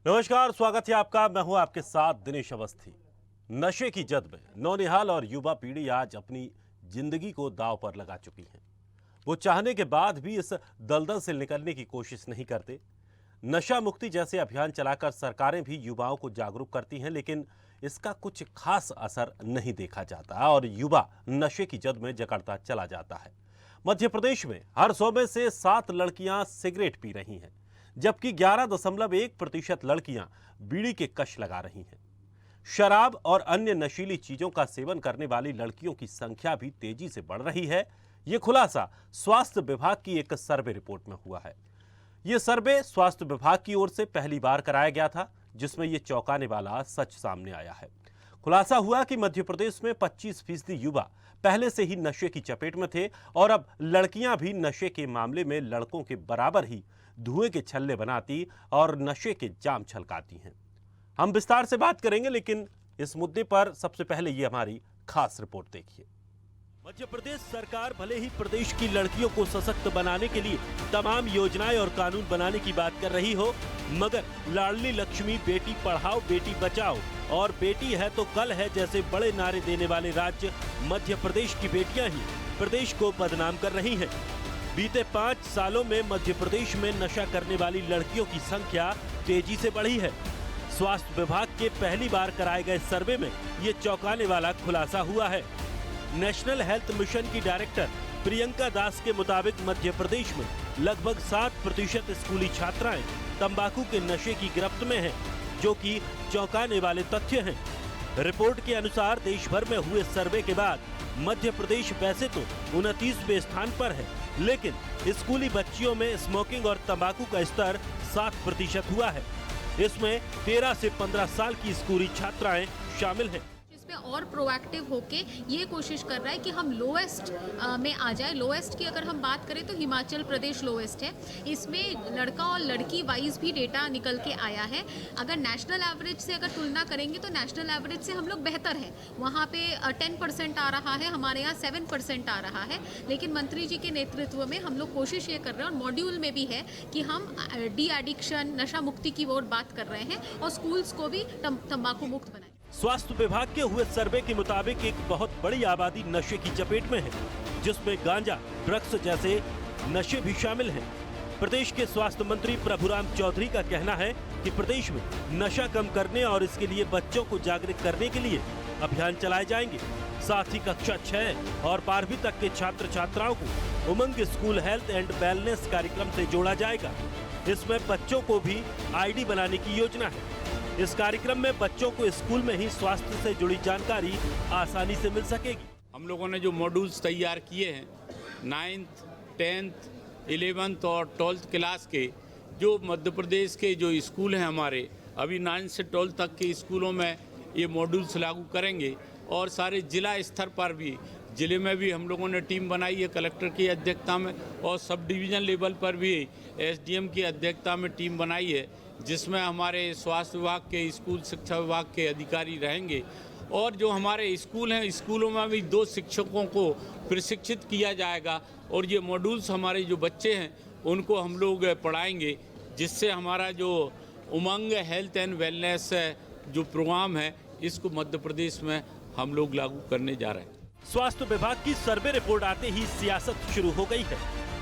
नमस्कार, स्वागत है आपका। मैं हूं आपके साथ दिनेश अवस्थी। नशे की जद में नौनिहाल और युवा पीढ़ी आज अपनी जिंदगी को दांव पर लगा चुकी है। वो चाहने के बाद भी इस दलदल से निकलने की कोशिश नहीं करते। नशा मुक्ति जैसे अभियान चलाकर सरकारें भी युवाओं को जागरूक करती हैं, लेकिन इसका कुछ खास असर नहीं देखा जाता और युवा नशे की जद में जकड़ता चला जाता है। मध्य प्रदेश में हर 100 में से 7 लड़कियां सिगरेट पी रही हैं, जबकि 11.1% लड़कियां बीड़ी के कश लगा रही हैं। शराब और अन्य नशीली चीजों का सेवन करने वाली लड़कियों की संख्या भी तेजी से बढ़ रही है। यह खुलासा स्वास्थ्य विभाग की एक सर्वे रिपोर्ट में हुआ है। यह सर्वे स्वास्थ्य विभाग की ओर से पहली बार कराया गया था, जिसमें यह चौंकाने वाला सच सामने आया है। खुलासा हुआ कि मध्य प्रदेश में 25% युवा पहले से ही नशे की चपेट में थे और अब लड़कियां भी नशे के मामले में लड़कों के बराबर ही धुएं के छल्ले बनाती और नशे के जाम छलकाती हैं। हम विस्तार से बात करेंगे, लेकिन इस मुद्दे पर सबसे पहले ये हमारी खास रिपोर्ट देखिए। मध्य प्रदेश सरकार भले ही प्रदेश की लड़कियों को सशक्त बनाने के लिए तमाम योजनाएं और कानून बनाने की बात कर रही हो, मगर लाडली लक्ष्मी, बेटी पढ़ाओ बेटी बचाओ और बेटी है तो कल है जैसे बड़े नारे देने वाले राज्य मध्य प्रदेश की बेटियां ही प्रदेश को बदनाम कर रही हैं। बीते 5 सालों में मध्य प्रदेश में नशा करने वाली लड़कियों की संख्या तेजी से बढ़ी है। स्वास्थ्य विभाग के पहली बार कराए गए सर्वे में ये चौंकाने वाला खुलासा हुआ है। नेशनल हेल्थ मिशन की डायरेक्टर प्रियंका दास के मुताबिक मध्य प्रदेश में लगभग 7% स्कूली छात्राएं तंबाकू के नशे की गिरफ्त में हैं, जो कि चौंकाने वाले तथ्य हैं। रिपोर्ट के अनुसार देश भर में हुए सर्वे के बाद मध्य प्रदेश वैसे तो 29वें स्थान पर है, लेकिन स्कूली बच्चियों में स्मोकिंग और तंबाकू का स्तर 7% हुआ है। इसमें 13 से 15 साल की स्कूली छात्राएं शामिल हैं। और प्रोएक्टिव होके ये कोशिश कर रहा है कि हम लोएस्ट में आ जाए। लोएस्ट की अगर हम बात करें तो हिमाचल प्रदेश लोएस्ट है। इसमें लड़का और लड़की वाइज भी डेटा निकल के आया है। अगर नेशनल एवरेज से अगर तुलना करेंगे तो नेशनल एवरेज से हम लोग बेहतर है। वहाँ पे 10% आ रहा है, हमारे यहाँ 7% आ रहा है। लेकिन मंत्री जी के नेतृत्व में हम लोग कोशिश ये कर रहे हैं और मॉड्यूल में भी है कि हम डी एडिक्शन, नशा मुक्ति की ओर बात कर रहे हैं और स्कूल्स को भी तंबाकू मुक्त बनाए। स्वास्थ्य विभाग के हुए सर्वे के मुताबिक एक बहुत बड़ी आबादी नशे की चपेट में है, जिसमें गांजा, ड्रग्स जैसे नशे भी शामिल हैं। प्रदेश के स्वास्थ्य मंत्री प्रभुराम चौधरी का कहना है कि प्रदेश में नशा कम करने और इसके लिए बच्चों को जागरूक करने के लिए अभियान चलाए जाएंगे। साथ ही कक्षा 6 और 12वीं तक के छात्र छात्राओं को उमंग स्कूल हेल्थ एंड वेलनेस कार्यक्रम से जोड़ा जाएगा। इसमें बच्चों को भी ID बनाने की योजना है। इस कार्यक्रम में बच्चों को स्कूल में ही स्वास्थ्य से जुड़ी जानकारी आसानी से मिल सकेगी। हम लोगों ने जो मॉड्यूल्स तैयार किए हैं 9th, 10th, 11th और 12th क्लास के, जो मध्य प्रदेश के जो स्कूल हैं हमारे, अभी 9th से 12th तक के स्कूलों में ये मॉड्यूल्स लागू करेंगे और सारे जिला स्तर पर भी, जिले में भी हम लोगों ने टीम बनाई है कलेक्टर की अध्यक्षता में और सब डिवीज़न लेवल पर भी SDM की अध्यक्षता में टीम बनाई है, जिसमें हमारे स्वास्थ्य विभाग के, स्कूल शिक्षा विभाग के अधिकारी रहेंगे और जो हमारे स्कूल हैं, स्कूलों में भी 2 शिक्षकों को प्रशिक्षित किया जाएगा और ये मॉड्यूल्स हमारे जो बच्चे हैं उनको हम लोग पढ़ाएंगे, जिससे हमारा जो उमंग हेल्थ एंड वेलनेस जो प्रोग्राम है इसको मध्य प्रदेश में हम लोग लागू करने जा रहे हैं। स्वास्थ्य विभाग की सर्वे रिपोर्ट आते ही सियासत शुरू हो गई है।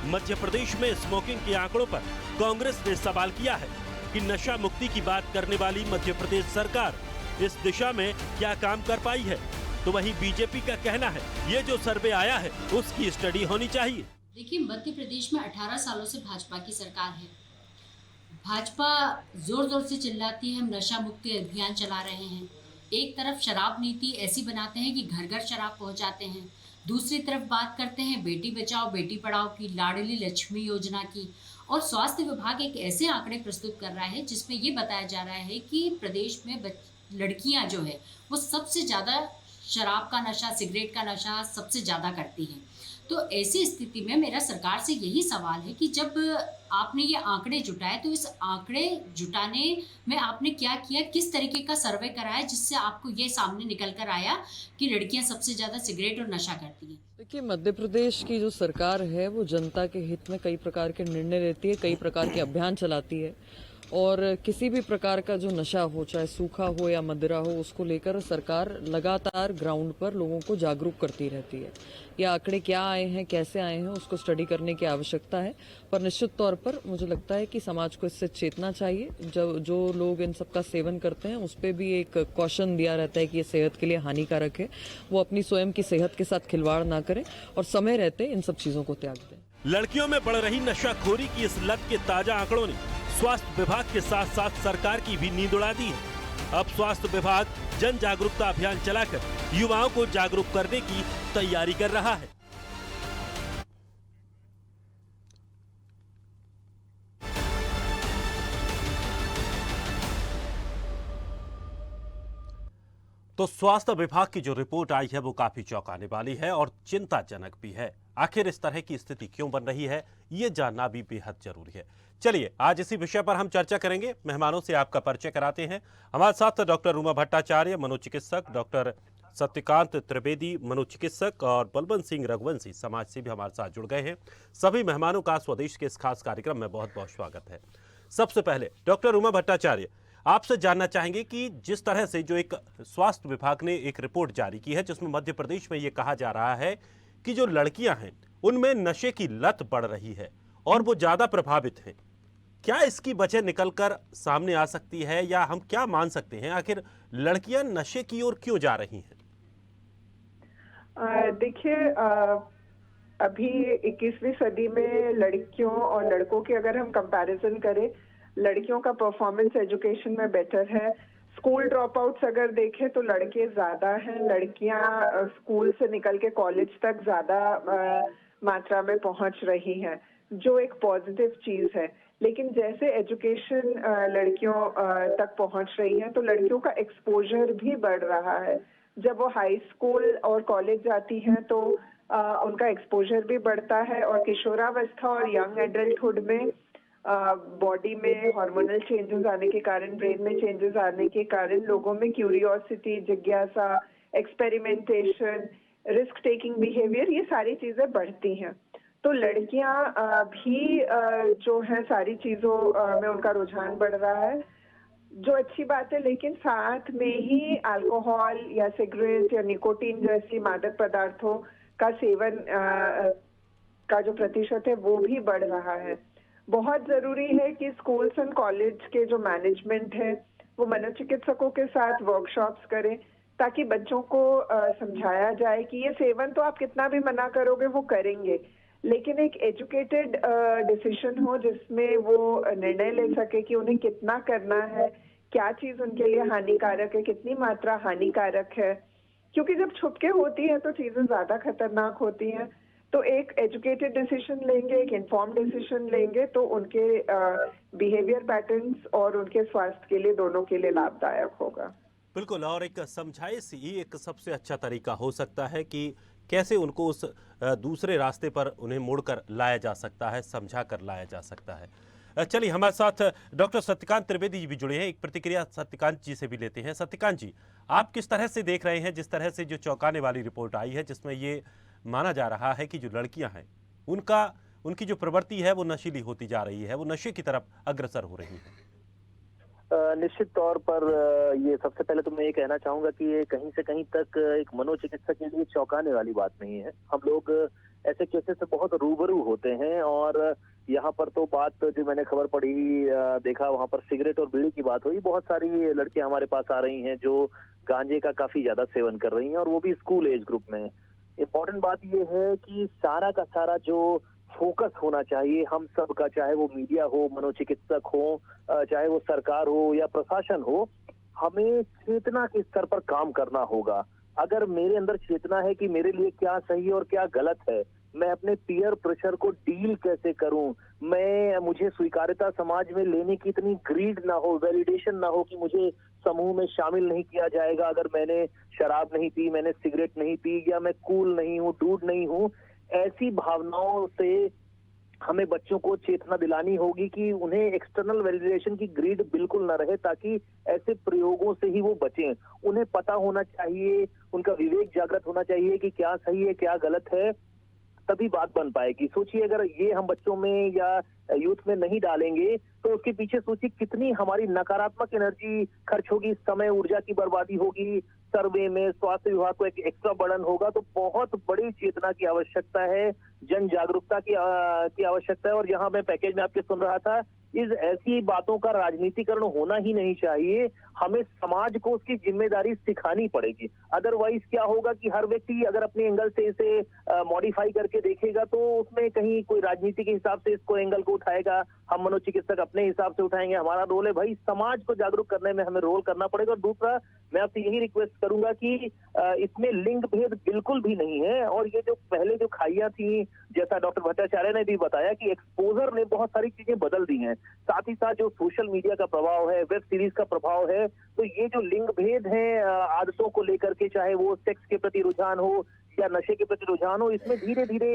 मध्य प्रदेश में स्मोकिंग के आंकड़ों पर कांग्रेस ने सवाल किया है कि नशा मुक्ति की बात करने वाली मध्य प्रदेश सरकार इस दिशा में क्या काम कर पाई है। तो वहीं बीजेपी का कहना है ये जो सर्वे आया है उसकी स्टडी होनी चाहिए। देखिए, मध्य प्रदेश में 18 सालों से भाजपा की सरकार है। भाजपा जोर जोर से चिल्लाती है हम नशा मुक्ति अभियान चला रहे हैं। एक तरफ शराब नीति ऐसी बनाते हैं कि घर घर शराब पहुंचाते हैं, दूसरी तरफ बात करते हैं बेटी बचाओ बेटी पढ़ाओ की, लाडली लक्ष्मी योजना की, और स्वास्थ्य विभाग एक ऐसे आंकड़े प्रस्तुत कर रहा है जिसमें ये बताया जा रहा है कि प्रदेश में लड़कियां जो है वो सबसे ज़्यादा शराब का नशा, सिगरेट का नशा सबसे ज़्यादा करती हैं। तो ऐसी स्थिति में मेरा सरकार से यही सवाल है कि जब आपने ये आंकड़े जुटाए तो इस आंकड़े जुटाने में आपने क्या किया, किस तरीके का सर्वे कराया जिससे आपको ये सामने निकल कर आया कि लड़कियां सबसे ज़्यादा सिगरेट और नशा करती हैं। देखिए, मध्य प्रदेश की जो सरकार है वो जनता के हित में कई प्रकार के निर्णय लेती है, कई प्रकार के अभियान चलाती है और किसी भी प्रकार का जो नशा हो, चाहे सूखा हो या मदिरा हो, उसको लेकर सरकार लगातार ग्राउंड पर लोगों को जागरूक करती रहती है। ये आंकड़े क्या आए हैं, कैसे आए हैं, उसको स्टडी करने की आवश्यकता है, पर निश्चित तौर पर मुझे लगता है कि समाज को इससे चेतना चाहिए। जो लोग इन सब का सेवन करते हैं उस पर भी एक कॉशन दिया रहता है कि ये सेहत के लिए हानिकारक है, वो अपनी स्वयं की सेहत के साथ खिलवाड़ ना करें और समय रहते इन सब चीज़ों को त्याग दें। लड़कियों में बढ़ रही नशाखोरी की इस लत के ताजा आंकड़ों ने स्वास्थ्य विभाग के साथ साथ सरकार की भी नींद उड़ा दी है। अब स्वास्थ्य विभाग जन जागरूकता अभियान चलाकर युवाओं को जागरूक करने की तैयारी कर रहा है। तो स्वास्थ्य विभाग की जो रिपोर्ट आई है वो काफी चौंकाने वाली है और चिंताजनक भी है। आखिर इस तरह की स्थिति क्यों बन रही है, ये जानना भी बेहद जरूरी है। चलिए आज इसी विषय पर हम चर्चा करेंगे। मेहमानों से आपका परिचय कराते हैं। हमारे साथ डॉक्टर रूमा भट्टाचार्य, मनोचिकित्सक, डॉक्टर सत्यकांत त्रिवेदी, मनोचिकित्सक, और बलवंत सिंह रघुवंशी, समाज से भी हमारे साथ जुड़ गए हैं। सभी मेहमानों का स्वदेश के इस खास कार्यक्रम में बहुत बहुत स्वागत है। सबसे पहले डॉक्टर रूमा भट्टाचार्य, आपसे जानना चाहेंगे कि जिस तरह से जो एक स्वास्थ्य विभाग ने एक रिपोर्ट जारी की है जिसमें मध्य प्रदेश में ये कहा जा रहा है कि जो लड़कियां हैं उनमें नशे की लत बढ़ रही है और वो ज्यादा प्रभावित हैं, क्या इसकी वजह निकलकर सामने आ सकती है या हम क्या मान सकते हैं? आखिर लड़कियां नशे की ओर क्यों जा रही हैं? देखिए, अभी 21वीं सदी में लड़कियों और लड़कों की अगर हम कंपैरिजन करें, लड़कियों का परफॉर्मेंस एजुकेशन में बेटर है। स्कूल ड्रॉप आउट्स अगर देखें तो लड़के ज्यादा हैं, लड़कियां स्कूल से निकल के कॉलेज तक ज्यादा मात्रा में पहुंच रही हैं, जो एक पॉजिटिव चीज है। लेकिन जैसे एजुकेशन लड़कियों तक पहुंच रही है तो लड़कियों का एक्सपोजर भी बढ़ रहा है। जब वो हाई स्कूल और कॉलेज जाती हैं तो उनका एक्सपोजर भी बढ़ता है और किशोरावस्था और यंग एडल्टहुड में बॉडी में हार्मोनल चेंजेस आने के कारण, ब्रेन में चेंजेस आने के कारण लोगों में क्यूरियोसिटी, जिज्ञासा, एक्सपेरिमेंटेशन, रिस्क टेकिंग बिहेवियर, ये सारी चीजें बढ़ती हैं। तो लड़कियां भी जो है सारी चीजों में उनका रुझान बढ़ रहा है, जो अच्छी बात है। लेकिन साथ में ही अल्कोहल या सिगरेट या निकोटीन जैसी मादक पदार्थों का सेवन का जो प्रतिशत है वो भी बढ़ रहा है। बहुत जरूरी है कि स्कूल्स एंड कॉलेज के जो मैनेजमेंट है वो मनोचिकित्सकों के साथ वर्कशॉप्स करें ताकि बच्चों को समझाया जाए कि ये सेवन तो आप कितना भी मना करोगे वो करेंगे, लेकिन एक एजुकेटेड डिसीजन हो जिसमें वो निर्णय ले सके कि उन्हें कितना करना है, क्या चीज उनके लिए हानिकारक है, कितनी मात्रा हानिकारक है। क्योंकि जब छुपके होती है तो चीजें ज्यादा खतरनाक होती हैं। तो एक एजुकेटेड डिसीजन लेंगे, एक इन्फॉर्म्ड डिसीजन लेंगे तो उनके बिहेवियर पैटर्न्स और उनके स्वास्थ्य के लिए, दोनों के लिए लाभदायक होगा। बिल्कुल, और एक समझाइश ही एक सबसे अच्छा तरीका हो सकता है कि कैसे उनको उस दूसरे रास्ते पर उन्हें मोड़कर लाया जा सकता है, समझा कर लाया जा सकता है। चलिए हमारे साथ डॉक्टर सत्यकांत त्रिवेदी जी भी जुड़े हैं। एक प्रतिक्रिया सत्यकांत जी से भी लेते हैं। सत्यकांत जी, आप किस तरह से देख रहे हैं जिस तरह से जो चौंकाने वाली रिपोर्ट आई है जिसमें ये माना जा रहा है कि जो लड़कियां हैं उनकी जो प्रवृत्ति है वो नशीली होती जा रही है, वो नशे की तरफ अग्रसर हो रही है? निश्चित तौर पर ये सबसे पहले तो मैं ये कहना चाहूंगा कि ये कहीं से कहीं तक एक मनोचिकित्सक के लिए चौंकाने वाली बात नहीं है। हम लोग ऐसे केसेस से बहुत रूबरू होते हैं और यहाँ पर तो बात जो मैंने खबर पढ़ी, देखा, वहाँ पर सिगरेट और बीड़ी की बात हुई। बहुत सारी लड़कियां हमारे पास आ रही हैं जो गांजे का काफी ज्यादा सेवन कर रही हैं और वो भी स्कूल एज ग्रुप में। इम्पोर्टेंट बात ये है कि सारा का सारा जो फोकस होना चाहिए हम सब का, चाहे वो मीडिया हो, मनोचिकित्सक हो, चाहे वो सरकार हो या प्रशासन हो, हमें चेतना के स्तर पर काम करना होगा। अगर मेरे अंदर चेतना है कि मेरे लिए क्या सही और क्या गलत है, मैं अपने पीयर प्रेशर को डील कैसे करूं, मुझे स्वीकार्यता समाज में लेने की इतनी ग्रीड ना हो, वैलिडेशन ना हो कि मुझे समूह में शामिल नहीं किया जाएगा अगर मैंने शराब नहीं पी, मैंने सिगरेट नहीं पी, या मैं कूल नहीं हूँ, डूड नहीं हूँ। ऐसी भावनाओं से हमें बच्चों को चेतना दिलानी होगी कि उन्हें एक्सटर्नल वैलिडेशन की ग्रीड बिल्कुल न रहे, ताकि ऐसे प्रयोगों से ही वो बचें। उन्हें पता होना चाहिए, उनका विवेक जागृत होना चाहिए कि क्या सही है क्या गलत है। तभी बात बन पाएगी। सोचिए अगर ये हम बच्चों में या यूथ में नहीं डालेंगे तो उसके पीछे सोचिए कितनी हमारी नकारात्मक एनर्जी खर्च होगी, समय ऊर्जा की बर्बादी होगी, सर्वे में स्वास्थ्य विभाग को एक एक्स्ट्रा बर्डन होगा। तो बहुत बड़ी चेतना की आवश्यकता है, जन जागरूकता की आवश्यकता है। और यहाँ मैं पैकेज में आपके सुन रहा था, इस ऐसी बातों का राजनीतिकरण होना ही नहीं चाहिए। हमें समाज को उसकी जिम्मेदारी सिखानी पड़ेगी। अदरवाइज क्या होगा कि हर व्यक्ति अगर अपने एंगल से इसे मॉडिफाई करके देखेगा तो उसमें कहीं कोई राजनीति के हिसाब से इसको एंगल को उठाएगा, हम मनोचिकित्सक अपने हिसाब से उठाएंगे। हमारा रोल है भाई समाज को जागरूक करने में हमें रोल करना पड़ेगा। और दूसरा मैं आपसे यही रिक्वेस्ट करूंगा कि इसमें लिंग भेद बिल्कुल भी नहीं है। और ये जो पहले जो खाइयां थी, जैसा डॉक्टर भट्टाचार्य ने भी बताया कि एक्सपोजर ने बहुत सारी चीजें बदल दी हैं। साथ ही साथ जो सोशल मीडिया का प्रभाव है, वेब सीरीज का प्रभाव है, तो ये जो लिंग भेद है आदतों को लेकर के, चाहे वो सेक्स के प्रति रुझान हो या नशे के प्रति रुझान हो, इसमें धीरे धीरे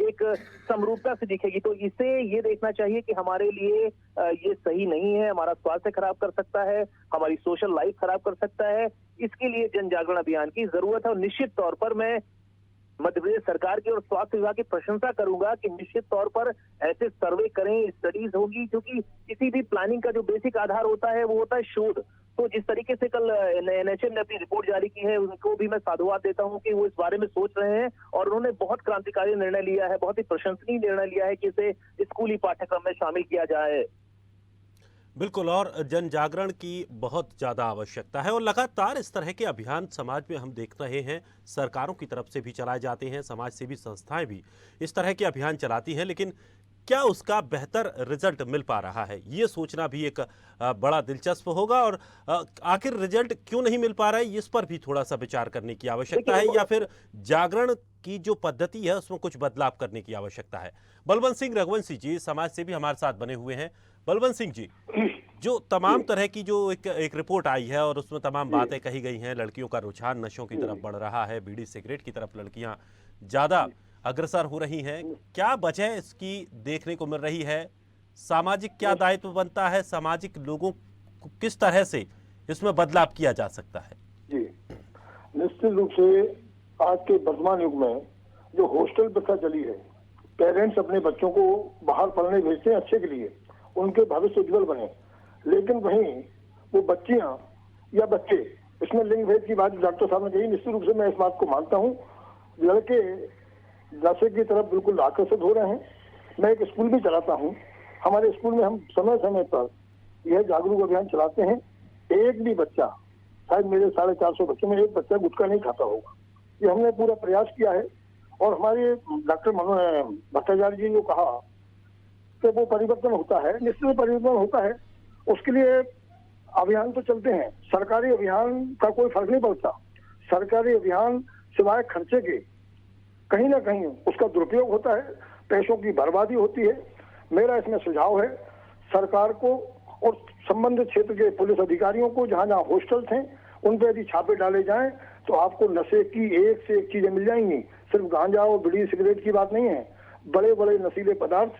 एक समरूपता से दिखेगी। तो इसे ये देखना चाहिए कि हमारे लिए ये सही नहीं है, हमारा स्वास्थ्य खराब कर सकता है, हमारी सोशल लाइफ खराब कर सकता है। इसके लिए जन जागरण अभियान की जरूरत है। और निश्चित तौर पर मैं मध्य प्रदेश सरकार की और स्वास्थ्य विभाग की प्रशंसा करूंगा कि निश्चित तौर पर ऐसे सर्वे करें, स्टडीज होगी, क्योंकि किसी भी प्लानिंग का जो बेसिक आधार होता है वो होता है शोध। तो जिस तरीके से कल एनएचएम ने अपनी रिपोर्ट जारी की है, उनको भी मैं साधुवाद देता हूं कि वो इस बारे में सोच रहे हैं और उन्होंने बहुत क्रांतिकारी निर्णय लिया है, बहुत ही प्रशंसनीय निर्णय लिया है कि इसे स्कूली पाठ्यक्रम में शामिल किया जाए। बिल्कुल, और जन जागरण की बहुत ज़्यादा आवश्यकता है और लगातार इस तरह के अभियान समाज में हम देख रहे हैं, सरकारों की तरफ से भी चलाए जाते हैं, समाज सेवी संस्थाएं भी इस तरह के अभियान चलाती हैं, लेकिन क्या उसका बेहतर रिजल्ट मिल पा रहा है, ये सोचना भी एक बड़ा दिलचस्प होगा। और आखिर रिजल्ट क्यों नहीं मिल पा रहा है, इस पर भी थोड़ा सा विचार करने की आवश्यकता है, या फिर जागरण की जो पद्धति है उसमें कुछ बदलाव करने की आवश्यकता है। बलवंत सिंह रघुवंशी जी समाज सेवी हमारे साथ बने हुए हैं। बलवंत सिंह जी, जो तमाम तरह की जो एक रिपोर्ट आई है और उसमें तमाम बातें कही गई हैं, लड़कियों का रुझान नशों की तरफ बढ़ रहा है, बीड़ी सिगरेट की तरफ लड़कियां ज्यादा अग्रसर हो रही हैं, क्या वजह इसकी देखने को मिल रही है? सामाजिक क्या दायित्व बनता है? सामाजिक लोगों को किस तरह से इसमें बदलाव किया जा सकता है? जी, निश्चित रूप से आज के वर्तमान युग में जो हॉस्टल प्रथा चली है, पेरेंट्स अपने बच्चों को बाहर पढ़ने भेजते हैं अच्छे के लिए, उनके भविष्य उज्जवल बने, लेकिन वहीं वो बच्चियां या बच्चे, इसमें लिंग भेद की बात डॉक्टर साहब ने कही, निश्चित रूप से मैं इस बात को मानता हूं। लड़के नशे की तरफ बिल्कुल आकर्षित हो रहे हैं। मैं एक स्कूल भी चलाता हूं, हमारे स्कूल में हम समय समय पर यह जागरूक अभियान चलाते हैं। एक भी बच्चा, शायद मेरे 450 बच्चों में एक बच्चा गुटखा नहीं खाता होगा, ये हमने पूरा प्रयास किया है। और हमारे डॉक्टर भट्टाचार्य जी ने कहा कि वो परिवर्तन होता है, निश्चित परिवर्तन होता है, उसके लिए अभियान तो चलते हैं। सरकारी अभियान का कोई फर्क नहीं पड़ता। सरकारी अभियान सिवाय खर्चे के कहीं ना कहीं उसका दुरुपयोग होता है, पैसों की बर्बादी होती है। मेरा इसमें सुझाव है सरकार को और संबंधित क्षेत्र के पुलिस अधिकारियों को, जहां जहां हॉस्टल्स हैं उन पर यदि छापे डाले जाएं तो आपको नशे की एक से एक चीजें मिल जाएंगी। सिर्फ गांजा और बीड़ी सिगरेट की बात नहीं है, बड़े बड़े नशीले पदार्थ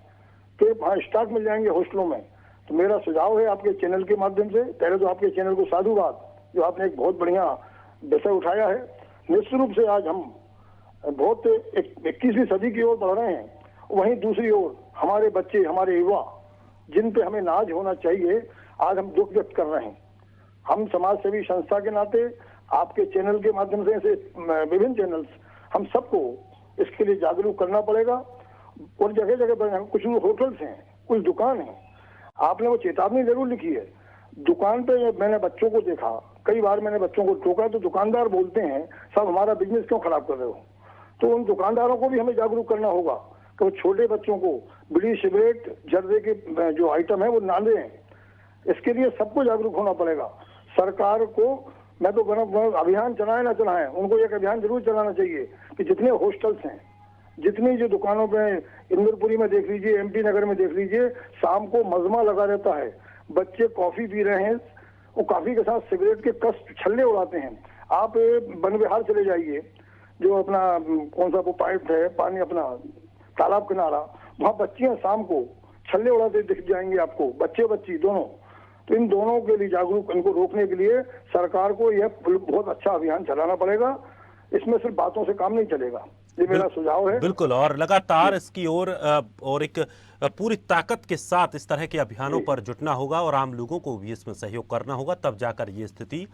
के वहां स्टॉक मिल जाएंगे हॉस्टलों में। तो मेरा सुझाव है आपके चैनल के माध्यम से, पहले तो आपके चैनल को साधुवाद, जो आपने एक बहुत बढ़िया विषय उठाया है। निश्चित रूप से आज हम बहुत 21वीं सदी की ओर बढ़ रहे हैं, वहीं दूसरी ओर हमारे बच्चे, हमारे युवा, जिन पे हमें नाज होना चाहिए, आज हम दुख व्यक्त कर रहे हैं। हम समाज सेवी संस्था के नाते आपके चैनल के माध्यम से, ऐसे विभिन्न चैनल्स, हम सबको इसके लिए जागरूक करना पड़ेगा। और जगह जगह पर कुछ होटल्स हैं, कुछ दुकान है, आपने वो चेतावनी जरूर लिखी है। दुकान पे मैंने बच्चों को देखा, कई बार मैंने बच्चों को टोका, तो दुकानदार बोलते हैं साहब हमारा बिजनेस क्यों खराब कर रहे हो। तो उन दुकानदारों को भी हमें जागरूक करना होगा कि वो छोटे बच्चों को बीड़ी सिगरेट जर्दे के जो आइटम है वो ना दें। इसके लिए सबको जागरूक होना पड़ेगा। सरकार को मैं तो अभियान चलाए ना चलाएं, उनको एक अभियान जरूर चलाना चाहिए कि जितने हॉस्टल्स हैं, जितनी जो दुकानों पे, इंदरपुरी में देख लीजिए, एमपी नगर में देख लीजिए, शाम को मजमा लगा रहता है, बच्चे कॉफी पी रहे हैं, वो कॉफी के साथ सिगरेट के कस छल्ले उड़ाते हैं। आप वन विहार चले जाइए, जो अपना कौन सा वो पाइप है, पानी अपना तालाब किनारा, वहाँ बच्चियां शाम को छल्ले उड़ाते दिख जाएंगे आपको, बच्चे बच्ची दोनों। तो इन दोनों के लिए जागरूक, इनको रोकने के लिए सरकार को यह बहुत अच्छा अभियान चलाना पड़ेगा। इसमें सिर्फ बातों से काम नहीं चलेगा। ये मेरा सुझाव है। बिल्कुल, और लगातार इसकी और एक पूरी ताकत के साथ इस तरह के अभियानों पर जुटना होगा और आम लोगों को भी इसमें सहयोग करना होगा, तब जाकर ये स्थिति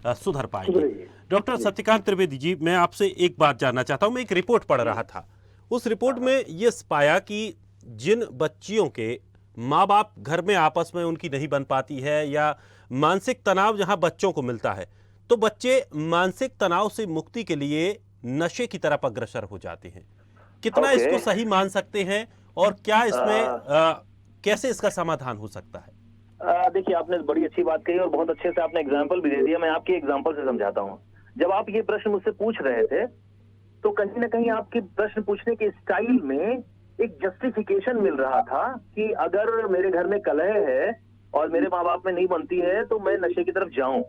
सुधर पाएगी। डॉक्टर सत्यकांत त्रिवेदी जी, मैं आपसे एक बात जानना चाहता हूं। मैं एक रिपोर्ट पढ़ रहा था, उस रिपोर्ट में ये पाया कि जिन बच्चियों के माँ बाप घर में आपस में उनकी नहीं बन पाती है या मानसिक तनाव जहां बच्चों को मिलता है, तो बच्चे मानसिक तनाव से मुक्ति के लिए नशे की तरफ अग्रसर हो जाते हैं। कितना इसको सही मान सकते हैं और क्या इसमें कैसे इसका समाधान हो सकता है? देखिए, आपने बड़ी अच्छी बात कही और बहुत अच्छे से आपने एग्जाम्पल भी दे दिया। मैं आपके एग्जाम्पल से समझाता हूँ। जब आप ये प्रश्न मुझसे पूछ रहे थे तो कहीं ना कहीं आपके प्रश्न पूछने के स्टाइल में एक जस्टिफिकेशन मिल रहा था कि अगर मेरे घर में कलह है और मेरे माँ बाप में नहीं बनती है तो मैं नशे की तरफ जाऊं।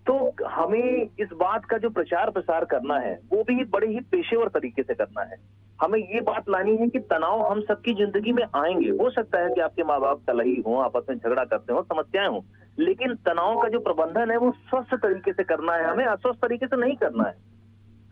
तो हमें इस बात का जो प्रचार प्रसार करना है वो भी बड़े ही पेशेवर तरीके से करना है। हमें ये बात लानी है कि तनाव हम सबकी जिंदगी में आएंगे। हो सकता है कि आपके माँ बाप कलही हो, आपस में झगड़ा करते हो, समस्याएं हो, लेकिन तनाव का जो प्रबंधन है वो स्वस्थ तरीके से करना है, हमें अस्वस्थ तरीके से नहीं करना है।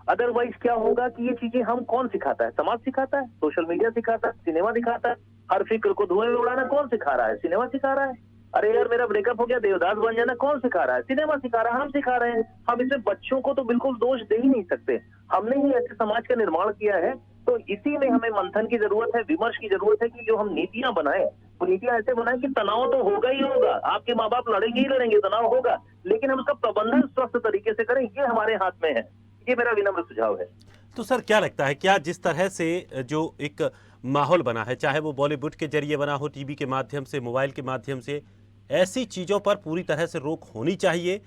अदरवाइज क्या होगा कि ये चीजें हम कौन सिखाता है? समाज सिखाता है, सोशल मीडिया सिखाता है, सिनेमा दिखाता है। हर फिक्र को धुएं में उड़ाना कौन सिखा रहा है? सिनेमा सिखा रहा है। अरे यार मेरा ब्रेकअप हो गया, देवदास बन जाना कौन सिखा रहा है? सिनेमा सिखा रहा है, हम सिखा रहे हैं। हम इसमें बच्चों को तो बिल्कुल दोष दे ही नहीं सकते। हमने ही ऐसे समाज का निर्माण किया है, तो इसी में हमें मंथन की जरूरत है, विमर्श की जरूरत है कि जो हम नीतियां बनाए वो नीतियां ऐसे बनाए कि तनाव तो होगा ही होगा, आपके माँ बाप लड़ेंगे ही लड़ेंगे, तनाव होगा, लेकिन हम उसका प्रबंधन स्वस्थ तरीके से करें, ये हमारे हाथ में है। ये मेरा विनम्र सुझाव है। तो सर क्या लगता है, क्या जिस तरह से जो एक माहौल बना है, चाहे वो बॉलीवुड के जरिए बना हो, टीवी के माध्यम से, मोबाइल के माध्यम से, ऐसी चीज़ों पर पूरी तरह से रोक होनी चाहिए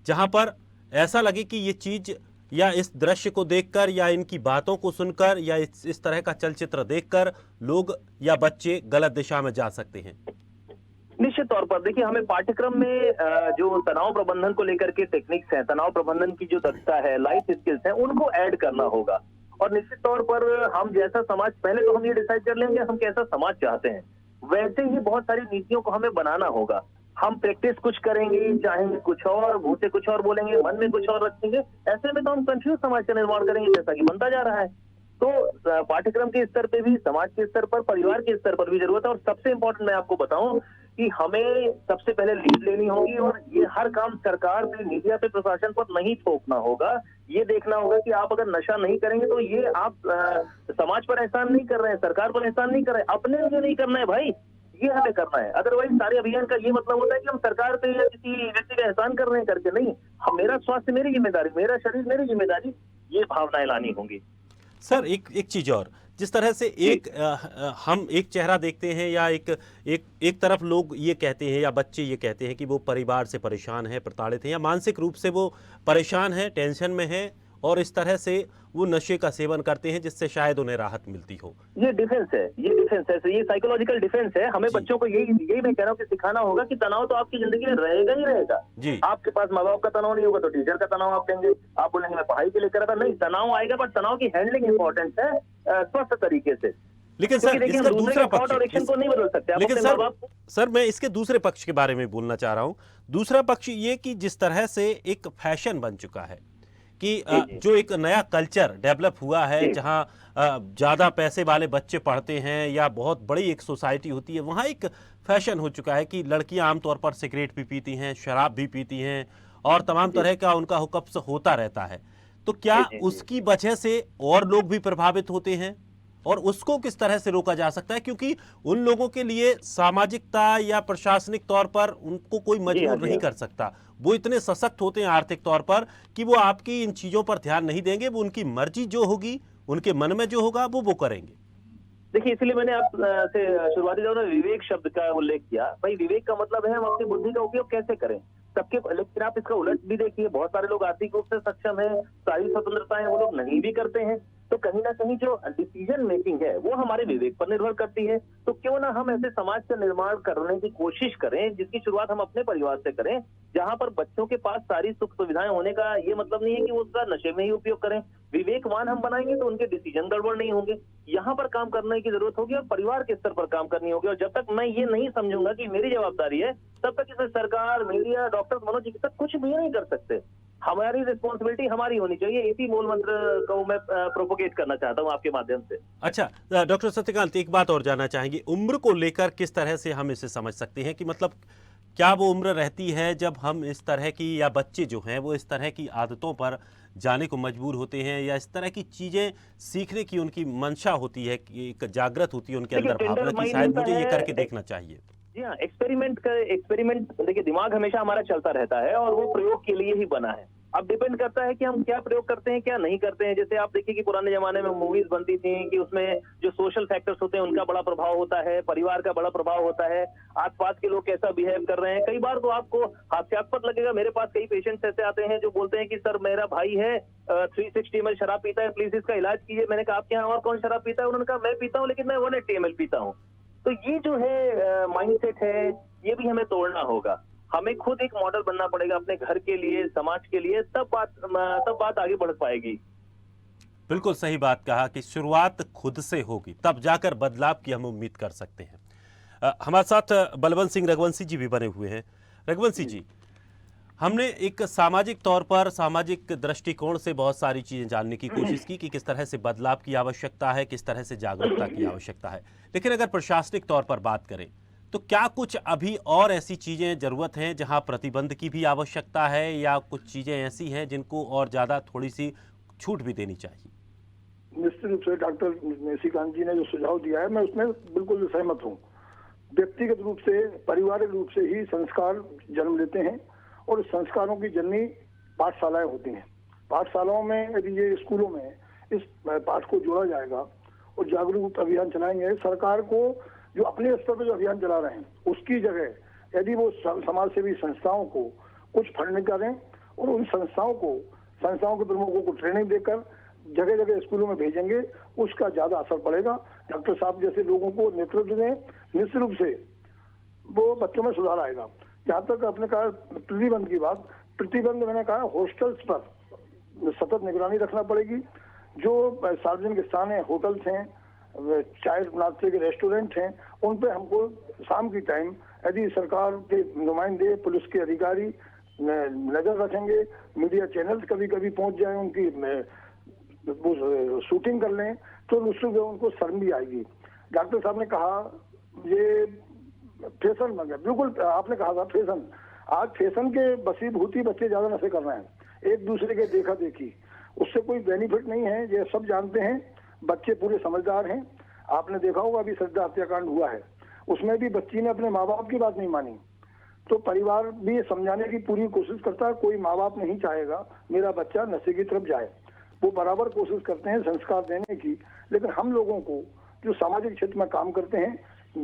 जहां पर ऐसा लगे कि ये चीज़ या इस दृश्य को देखकर या इनकी बातों को सुनकर या इस तरह का चलचित्र देखकर लोग या बच्चे गलत दिशा में जा सकते हैं? निश्चित तौर पर देखिए, हमें पाठ्यक्रम में जो तनाव प्रबंधन को लेकर के टेक्निक्स हैं, तनाव प्रबंधन की जो दक्षता है, लाइफ स्किल्स हैं, उनको ऐड करना होगा। और निश्चित तौर पर हम जैसा समाज, पहले तो हम ये डिसाइड कर लेंगे हम कैसा समाज चाहते हैं, वैसे ही बहुत सारी नीतियों को हमें बनाना होगा। हम प्रैक्टिस कुछ करेंगे, चाहेंगे कुछ और, मुंह से कुछ और बोलेंगे, मन में कुछ और रखेंगे, ऐसे में तो हम कंफ्यूज समाज का निर्माण करेंगे जैसा कि बनता जा रहा है। तो पाठ्यक्रम के स्तर पे भी, समाज के स्तर पर, परिवार के स्तर पर भी जरूरत है। और सबसे इम्पोर्टेंट मैं आपको बताऊं कि हमें सबसे पहले लीड लेनी होगी और ये हर काम सरकार पे, मीडिया पे, प्रशासन पर नहीं थोपना होगा। ये देखना होगा कि आप अगर नशा नहीं करेंगे तो ये आप समाज पर एहसान नहीं कर रहे हैं, सरकार पर एहसान नहीं कर रहे हैं, अपने लिए नहीं करना है भाई, ये हमें करना है। अदरवाइज सारे अभियान का ये मतलब होता है कि हम सरकार पे या किसी व्यक्ति पे एहसान कर रहे हैं करके नहीं। हम, मेरा स्वास्थ्य मेरी जिम्मेदारी, मेरा शरीर मेरी जिम्मेदारी, ये भावनाएं लानी होंगी। सर एक चीज और, जिस तरह से हम एक चेहरा देखते हैं या एक तरफ लोग ये कहते हैं या बच्चे ये कहते हैं कि वो परिवार से परेशान है, प्रताड़ित हैं या मानसिक रूप से वो परेशान है, टेंशन में है और इस तरह से वो नशे का सेवन करते हैं जिससे शायद उन्हें राहत मिलती हो। ये डिफेंस है, ये डिफेंस है, ये साइकोलॉजिकल डिफेंस है। हमें बच्चों को यही मैं कह रहा हूँ कि सिखाना होगा कि तनाव तो आपकी जिंदगी में रहेगा ही रहेगा। जी, आपके पास माँ बाप का तनाव नहीं होगा तो टीचर का तनाव आप लेंगे, आप बोलेंगे मैं पढ़ाई के लिए कर रहा था, नहीं, तनाव आएगा, बट तनाव की हैंडलिंग इंपॉर्टेंट है स्वस्थ तरीके से। लेकिन सर इसका दूसरा पक्ष, को नहीं बदल सकते। लेकिन सर मैं इसके दूसरे पक्ष के बारे में बोलना चाह रहा हूँ। दूसरा पक्ष ये कि जिस तरह से एक फैशन बन चुका है कि जो एक नया कल्चर डेवलप हुआ है जहां ज़्यादा पैसे वाले बच्चे पढ़ते हैं या बहुत बड़ी एक सोसाइटी होती है, वहाँ एक फैशन हो चुका है कि लड़कियां आमतौर पर सिगरेट भी पीती हैं, शराब भी पीती हैं और तमाम तरह का उनका हुक्म होता रहता है। तो क्या उसकी वजह से और लोग भी प्रभावित होते हैं और उसको किस तरह से रोका जा सकता है? क्योंकि उन लोगों के लिए सामाजिकता या प्रशासनिक तौर पर उनको कोई मजबूर नहीं कर सकता। वो इतने सशक्त होते हैं आर्थिक तौर पर कि वो आपकी इन चीजों पर ध्यान नहीं देंगे, वो उनकी मर्जी जो होगी, उनके मन में जो होगा वो करेंगे। देखिए, इसलिए मैंने आपसे शुरुआती दौर में विवेक शब्द का उल्लेख किया। भाई, विवेक का मतलब है हम अपनी बुद्धि का उपयोग कैसे करें सबके। लेकिन आप इसका उलट भी देखिए, बहुत सारे लोग आर्थिक रूप से सक्षम है, सारी स्वतंत्रताएं वो लोग नहीं भी करते हैं। तो कहीं ना कहीं जो डिसीजन मेकिंग है वो हमारे विवेक पर निर्भर करती है। तो क्यों ना हम ऐसे समाज का निर्माण करने की कोशिश करें जिसकी शुरुआत हम अपने परिवार से करें, जहां पर बच्चों के पास सारी सुख सुविधाएं होने का ये मतलब नहीं है कि वो उसका नशे में ही उपयोग करें। विवेकवान हम बनाएंगे तो उनके डिसीजन गड़बड़ नहीं होंगे। यहाँ पर काम करने की जरूरत होगी और परिवार के स्तर पर काम करनी होगी। और जब तक मैं ये नहीं समझूंगा कि मेरी जवाबदारी है, तब तक इसमें सरकार, मीडिया, डॉक्टर, मनोचिकित्सक कुछ भी नहीं कर सकते। हमारी रिस्पॉन्सिबिलिटी हमारी होनी चाहिए। इसी मूल मंत्र को मैं प्रोपोगेट करना चाहता हूँ आपके माध्यम से। अच्छा, डॉक्टर सत्यकांत, एक बात और जानना चाहेंगे, उम्र को लेकर किस तरह से हम इसे समझ सकते हैं कि मतलब क्या वो उम्र रहती है जब हम इस तरह की, या बच्चे जो हैं वो इस तरह की आदतों पर जाने को मजबूर होते हैं, या इस तरह की चीजें सीखने की उनकी मंशा होती है, कि एक जागृत होती है उनके देखिए, अंदर भावना टेंडर की माइंड शायद होता मुझे ये है। करके देखना चाहिए। जी हाँ, एक्सपेरिमेंट देखिए, दिमाग हमेशा हमारा चलता रहता है और वो प्रयोग के लिए ही बना है। अब डिपेंड करता है कि हम क्या प्रयोग करते हैं, क्या नहीं करते हैं। जैसे आप देखिए कि पुराने जमाने में मूवीज बनती थी कि उसमें जो सोशल फैक्टर्स होते हैं उनका बड़ा प्रभाव होता है, परिवार का बड़ा प्रभाव होता है, आसपास के लोग कैसा बिहेव कर रहे हैं। कई बार तो आपको हास्यास्पद लगेगा, मेरे पास कई पेशेंट्स ऐसे आते हैं जो बोलते हैं कि सर मेरा भाई है 360 ml शराब पीता है, प्लीज इसका इलाज कीजिए। मैंने कहा आपके यहाँ और कौन शराब पीता है? उन्होंने कहा मैं पीता हूँ, लेकिन मैं 180 ml पीता हूँ। तो ये जो है माइंडसेट है, ये भी हमें तोड़ना होगा। हमें खुद एक मॉडल बनना पड़ेगा अपने घर के लिए, समाज के लिए, तब बात आगे बढ़ पाएगी। बिल्कुल सही बात कहा कि शुरुआत खुद से होगी, तब जाकर बदलाव की हम उम्मीद कर सकते हैं। हमारे साथ बलवंत सिंह रघुवंशी जी भी बने हुए हैं। रघुवंशी जी, हमने एक सामाजिक तौर पर, सामाजिक दृष्टिकोण से बहुत सारी चीज़ें जानने की कोशिश की कि किस तरह से बदलाव की आवश्यकता है, किस तरह से जागरूकता की आवश्यकता है। लेकिन अगर प्रशासनिक तौर पर बात करें तो क्या कुछ अभी और ऐसी चीज़ें ज़रूरत हैं जहां प्रतिबंध की भी आवश्यकता है, या कुछ चीज़ें ऐसी हैं जिनको और ज़्यादा थोड़ी सी छूट भी देनी चाहिए? निश्चित रूप से डॉक्टर निशिकांत जी ने जो सुझाव दिया है, मैं उसमें बिल्कुल सहमत हूँ। व्यक्तिगत रूप से, पारिवारिक रूप से ही संस्कार जन्म लेते हैं और संस्कारों की जननी पाठशालाएं होती हैं। पाठशालाओं में यदि ये स्कूलों में इस पाठ को जोड़ा जाएगा और जागरूक अभियान चलाएंगे, सरकार को जो अपने स्तर पर जो अभियान चला रहे हैं उसकी जगह यदि वो समाज सेवी संस्थाओं को कुछ फंड करें और उन संस्थाओं के प्रमुखों को ट्रेनिंग देकर जगह जगह स्कूलों में भेजेंगे, उसका ज्यादा असर पड़ेगा। डॉक्टर साहब जैसे लोगों को नेतृत्व दें, निश्चित रूप से वो बच्चों में सुधार आएगा। जहाँ तक आपने कहा प्रतिबंध की बात, प्रतिबंध मैंने कहा होस्टल्स पर सतत निगरानी रखना पड़ेगी। जो सार्वजनिक स्थान है, होटल्स हैं, चाय नाश्ते के रेस्टोरेंट हैं, उन पे हमको शाम की टाइम यदि सरकार के नुमाइंदे, पुलिस के अधिकारी नजर रखेंगे, मीडिया चैनल्स कभी कभी पहुंच जाए, उनकी शूटिंग कर लें, तो उससे उनको शर्म भी आएगी। डॉक्टर साहब ने कहा ये फैशन बन गया, बिल्कुल आपने कहा था फैशन। आज फैशन के बसीभूत ही बच्चे ज्यादा नशे कर रहे हैं, एक दूसरे के देखा देखी, उससे कोई बेनिफिट नहीं है, ये सब जानते हैं। बच्चे पूरे समझदार हैं। आपने देखा होगा अभी श्रद्धा हत्याकांड हुआ है, उसमें भी बच्ची ने अपने माँ बाप की बात नहीं मानी। तो परिवार भी समझाने की पूरी कोशिश करता है। कोई माँ बाप नहीं चाहेगा मेरा बच्चा नशे की तरफ जाए, वो बराबर कोशिश करते हैं संस्कार देने की। लेकिन हम लोगों को जो सामाजिक क्षेत्र में काम करते हैं,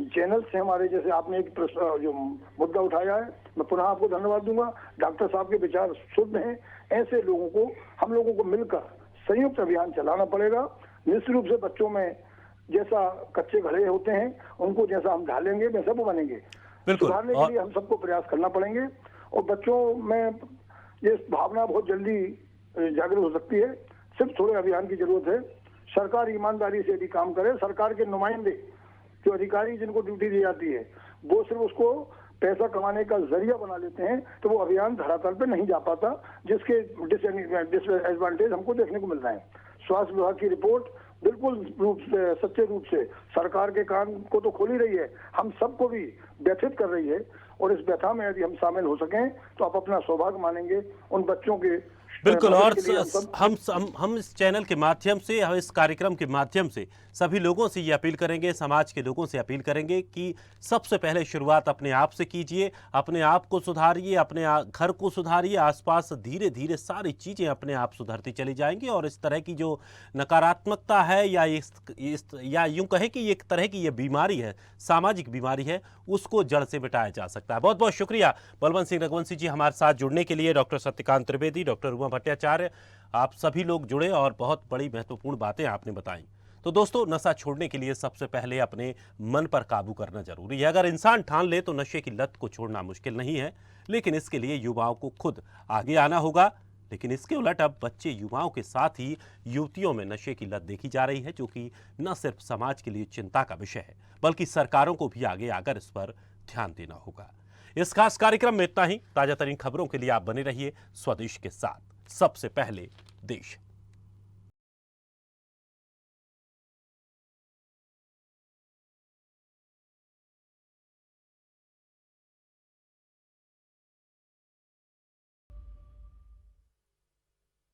चैनल से हमारे, जैसे आपने एक जो मुद्दा उठाया है, मैं पुनः आपको धन्यवाद दूंगा। डॉक्टर साहब के विचार शुद्ध हैं। ऐसे लोगों को, हम लोगों को मिलकर संयुक्त अभियान चलाना पड़ेगा। निश्चित रूप से बच्चों में जैसा कच्चे घड़े होते हैं, उनको जैसा हम ढालेंगे वैसा वो बनेंगे। सुधारने के लिए हम सबको प्रयास करना पड़ेंगे और बच्चों में ये भावना बहुत जल्दी जागृत हो सकती है। सिर्फ थोड़े अभियान की जरूरत है। सरकार ईमानदारी से यदि काम करे, सरकार के नुमाइंदे जो अधिकारी जिनको ड्यूटी दी जाती है वो सिर्फ उसको पैसा कमाने का जरिया बना लेते हैं, तो वो अभियान धरातल पे नहीं जा पाता, जिसके डिसएडवांटेज हमको देखने को मिल रहे हैं। स्वास्थ्य विभाग की रिपोर्ट बिल्कुल सच्चे रूप से सरकार के कान को तो खोल ही रही है, हम सबको भी व्यथित कर रही है। और इस व्यथा में यदि हम शामिल हो सकें तो आप अपना सौभाग्य मानेंगे। उन बच्चों के बिल्कुल, और हम इस चैनल के माध्यम से, हम इस कार्यक्रम के माध्यम से सभी लोगों से ये अपील करेंगे, समाज के लोगों से अपील करेंगे कि सबसे पहले शुरुआत अपने आप से कीजिए, अपने आप को सुधारिए, अपने घर को सुधारिए, आसपास धीरे धीरे सारी चीज़ें अपने आप सुधरती चली जाएंगी और इस तरह की जो नकारात्मकता है, या यूं कहें कि एक तरह की ये बीमारी है, सामाजिक बीमारी है, उसको जड़ से मिटाया जा सकता है। बहुत बहुत शुक्रिया बलवंत सिंह रघुवंशी जी हमारे साथ जुड़ने के लिए। डॉक्टर सत्यकांत त्रिवेदी, डॉक्टर उमा भट्टाचार्य, आप सभी लोग जुड़े और बहुत बड़ी महत्वपूर्ण बातें आपने बताई। तो दोस्तों, नशा छोड़ने के लिए सबसे पहले अपने मन पर काबू करना जरूरी है। अगर इंसान ठान ले तो नशे की लत को छोड़ना मुश्किल नहीं है, लेकिन इसके लिए युवाओं को खुद आगे आना होगा। लेकिन इसके उलट अब बच्चे, युवाओं के साथ ही युवतियों में नशे की लत देखी जा रही है, जो कि न सिर्फ समाज के लिए चिंता का विषय है, बल्कि सरकारों को भी आगे आकर इस पर ध्यान देना होगा। इस खास कार्यक्रम में इतना ही। ताजा तरीन खबरों के लिए आप बने रहिए स्वदेश के साथ। सबसे पहले देश।